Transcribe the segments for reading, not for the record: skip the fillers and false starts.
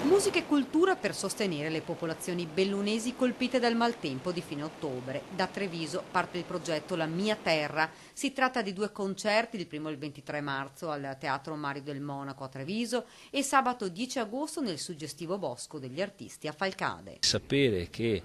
Musica e cultura per sostenere le popolazioni bellunesi colpite dal maltempo di fine ottobre. Da Treviso parte il progetto La Mia Terra. Si tratta di 2 concerti, il primo il 23 marzo al Teatro Mario del Monaco a Treviso e sabato 10 agosto nel suggestivo Bosco degli Artisti a Falcade. Sapere che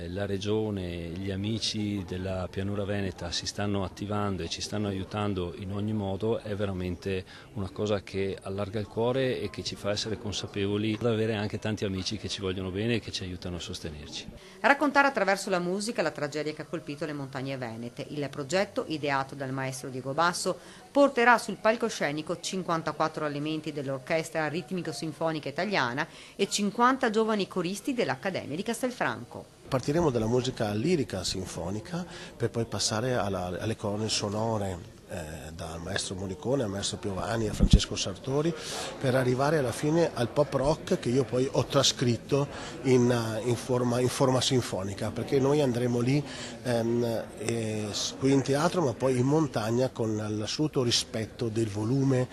la Regione, gli amici della Pianura Veneta si stanno attivando e ci stanno aiutando in ogni modo è veramente una cosa che allarga il cuore e che ci fa essere consapevoli di avere anche tanti amici che ci vogliono bene e che ci aiutano a sostenerci. Raccontare attraverso la musica la tragedia che ha colpito le montagne venete. Il progetto, ideato dal maestro Diego Basso, porterà sul palcoscenico 54 elementi dell'Orchestra Ritmico-Sinfonica Italiana e 50 giovani coristi dell'Accademia di Castelfranco. Partiremo dalla musica lirica sinfonica per poi passare alle colonne sonore dal maestro Morricone al maestro Piovani a Francesco Sartori, per arrivare alla fine al pop rock che io poi ho trascritto in forma sinfonica, perché noi andremo lì qui in teatro ma poi in montagna con l'assoluto rispetto del volume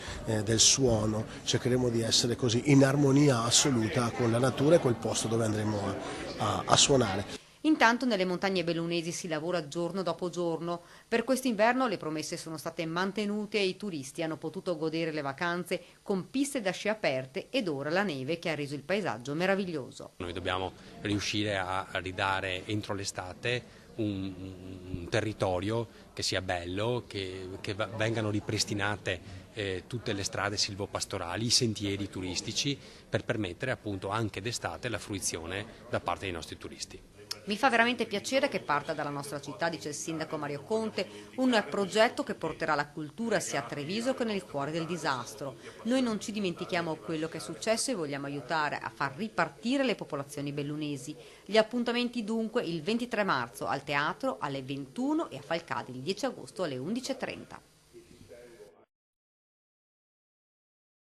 del suono. Cercheremo di essere così in armonia assoluta con la natura e col posto dove andremo a suonare. Intanto nelle montagne bellunesi si lavora giorno dopo giorno. Per quest'inverno le promesse sono state mantenute e i turisti hanno potuto godere le vacanze con piste da sci aperte ed ora la neve che ha reso il paesaggio meraviglioso. Noi dobbiamo riuscire a ridare entro l'estate un territorio che sia bello, che vengano ripristinate tutte le strade silvopastorali, i sentieri turistici, per permettere appunto anche d'estate la fruizione da parte dei nostri turisti. Mi fa veramente piacere che parta dalla nostra città, dice il sindaco Mario Conte, un progetto che porterà la cultura sia a Treviso che nel cuore del disastro. Noi non ci dimentichiamo quello che è successo e vogliamo aiutare a far ripartire le popolazioni bellunesi. Gli appuntamenti dunque il 23 marzo al teatro alle 21 e a Falcade il 10 agosto alle 11:30.